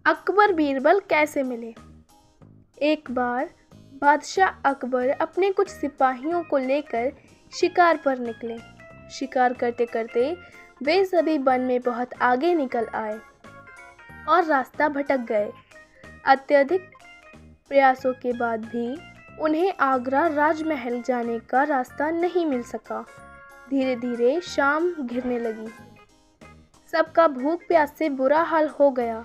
अकबर बीरबल कैसे मिले। एक बार बादशाह अकबर अपने कुछ सिपाहियों को लेकर शिकार पर निकले। शिकार करते करते वे सभी वन में बहुत आगे निकल आए और रास्ता भटक गए। अत्यधिक प्रयासों के बाद भी उन्हें आगरा राजमहल जाने का रास्ता नहीं मिल सका। धीरे धीरे शाम घिरने लगी। सबका भूख प्यास से बुरा हाल हो गया,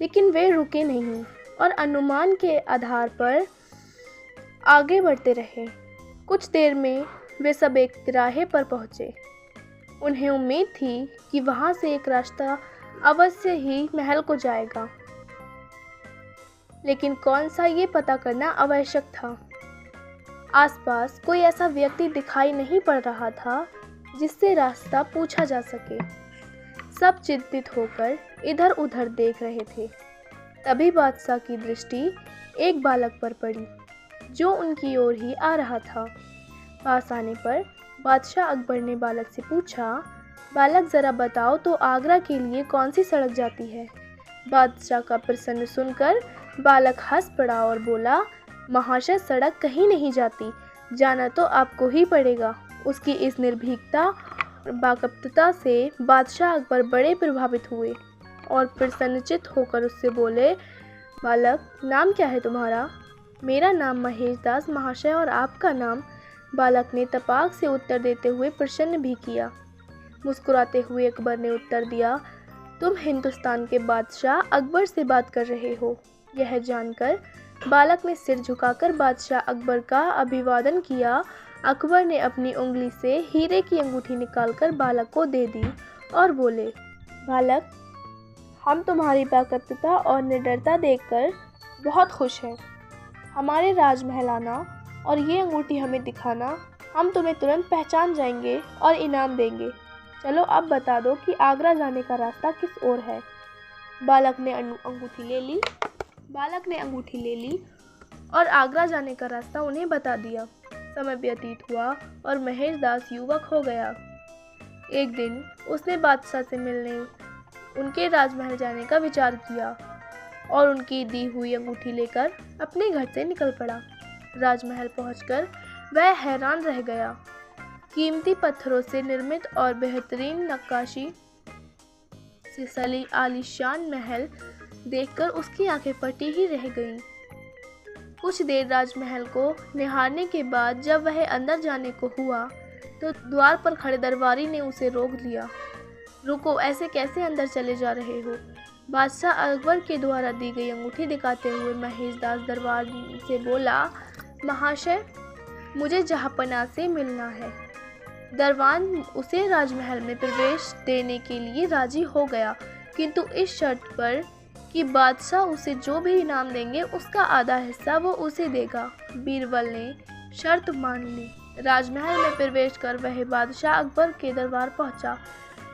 लेकिन वे रुके नहीं और अनुमान के आधार पर आगे बढ़ते रहे। कुछ देर में वे सब एक तिराहे पर पहुंचे। उन्हें उम्मीद थी कि वहां से एक रास्ता अवश्य ही महल को जाएगा, लेकिन कौन सा ये पता करना आवश्यक था। आसपास कोई ऐसा व्यक्ति दिखाई नहीं पड़ रहा था जिससे रास्ता पूछा जा सके। सब चिंतित होकर इधर उधर देख रहे थे। तभी बादशाह की दृष्टि एक बालक पर पड़ी जो उनकी ओर ही आ रहा था। पास आने पर बादशाह अकबर ने बालक से पूछा, बालक जरा बताओ तो आगरा के लिए कौन सी सड़क जाती है। बादशाह का प्रश्न सुनकर बालक हंस पड़ा और बोला, महाशय सड़क कहीं नहीं जाती, जाना तो आपको ही पड़ेगा। उसकी इस निर्भीकता बाकपटुता से बादशाह अकबर बड़े प्रभावित हुए और प्रसन्नचित होकर उससे बोले, बालक नाम क्या है तुम्हारा। मेरा नाम महेश दास महाशय, और आपका नाम। बालक ने तपाक से उत्तर देते हुए प्रसन्न भी किया। मुस्कुराते हुए अकबर ने उत्तर दिया, तुम हिंदुस्तान के बादशाह अकबर से बात कर रहे हो। यह जानकर बालक ने सिर झुकाकर बादशाह अकबर का अभिवादन किया। अकबर ने अपनी उंगली से हीरे की अंगूठी निकालकर बालक को दे दी और बोले, बालक हम तुम्हारी बाकपटुता और निडरता देखकर बहुत खुश हैं। हमारे राजमहल आना और ये अंगूठी हमें दिखाना, हम तुम्हें तुरंत पहचान जाएंगे और इनाम देंगे। चलो अब बता दो कि आगरा जाने का रास्ता किस ओर है। बालक ने अंगूठी ले ली और आगरा जाने का रास्ता उन्हें बता दिया। समय व्यतीत हुआ और महेश दास युवक हो गया। एक दिन उसने बादशाह से मिलने उनके राजमहल जाने का विचार किया और उनकी दी हुई अंगूठी लेकर अपने घर से निकल पड़ा। राजमहल पहुंचकर वह हैरान रह गया। कीमती पत्थरों से निर्मित और बेहतरीन नक्काशी से सजी आलीशान महल देखकर उसकी आंखें फटी ही रह गईं। कुछ देर राजमहल को निहारने के बाद जब वह अंदर जाने को हुआ तो द्वार पर खड़े दरबारी ने उसे रोक लिया। रुको, ऐसे कैसे अंदर चले जा रहे हो। बादशाह अकबर के द्वारा दी गई अंगूठी दिखाते हुए महेश दास दरबार से बोला, महाशय मुझे जहाँपनाह से मिलना है। दरबान उसे राजमहल में प्रवेश देने के लिए राजी हो गया, किंतु इस शर्त पर कि बादशाह उसे जो भी इनाम देंगे उसका आधा हिस्सा वो उसे देगा। बीरबल ने शर्त मान ली। राजमहल में प्रवेश कर वह बादशाह अकबर के दरबार पहुंचा।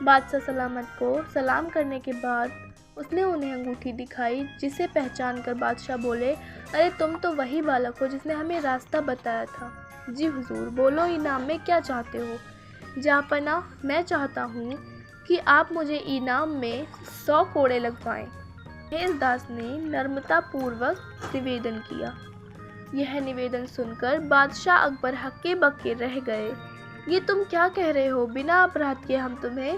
बादशाह सलामत को सलाम करने के बाद उसने उन्हें अंगूठी दिखाई, जिसे पहचान कर बादशाह बोले, अरे तुम तो वही बालक हो जिसने हमें रास्ता बताया था। जी हुजूर, बोलो इनाम में क्या चाहते हो। जहाँपनाह, मैं चाहता हूँ कि आप मुझे इनाम में 100 कोड़े लगवाएं। महेश दास ने नम्रतापूर्वक निवेदन किया। यह निवेदन सुनकर बादशाह अकबर हक्के बक्के रह गए। ये तुम क्या कह रहे हो, बिना अपराध के हम तुम्हें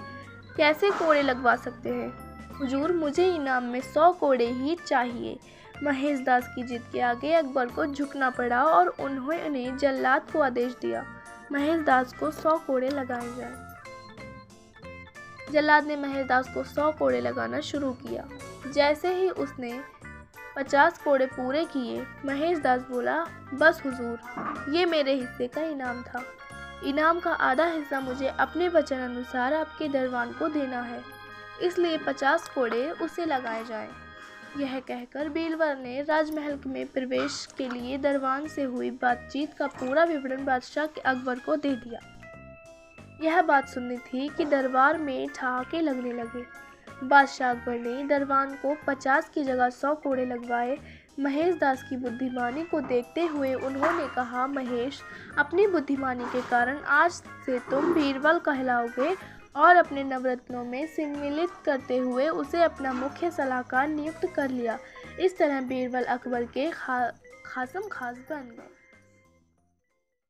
कैसे कोड़े लगवा सकते हैं। हुजूर, मुझे इनाम में 100 कोड़े ही चाहिए। महेश दास की जिद के आगे अकबर को झुकना पड़ा और उन्होंने जल्लाद को आदेश दिया, महेश दास को 100 कोड़े लगाए जाए। जल्लाद ने महेश दास को 100 कोड़े लगाना शुरू किया। जैसे ही उसने 50 कोड़े पूरे किए, महेश दास बोला, बस हुजूर, ये मेरे हिस्से का इनाम था। इनाम का आधा हिस्सा मुझे अपने वचन अनुसार आपके दरबान को देना है, इसलिए 50 कोड़े उसे लगाए जाएं। यह कहकर बीरबल ने राजमहल में प्रवेश के लिए दरबान से हुई बातचीत का पूरा विवरण बादशाह अकबर को दे दिया। यह बात सुननी थी कि दरबार में ठहाके लगने लगे। बादशाह अकबर ने दरबान को 50 की जगह 100 कोड़े लगवाए। महेश दास की बुद्धिमानी को देखते हुए उन्होंने कहा, महेश, अपनी बुद्धिमानी के कारण आज से तुम बीरबल कहलाओगे और अपने नवरत्नों में सम्मिलित करते हुए उसे अपना मुख्य सलाहकार नियुक्त कर लिया। इस तरह बीरबल अकबर के खासम खास बन गए।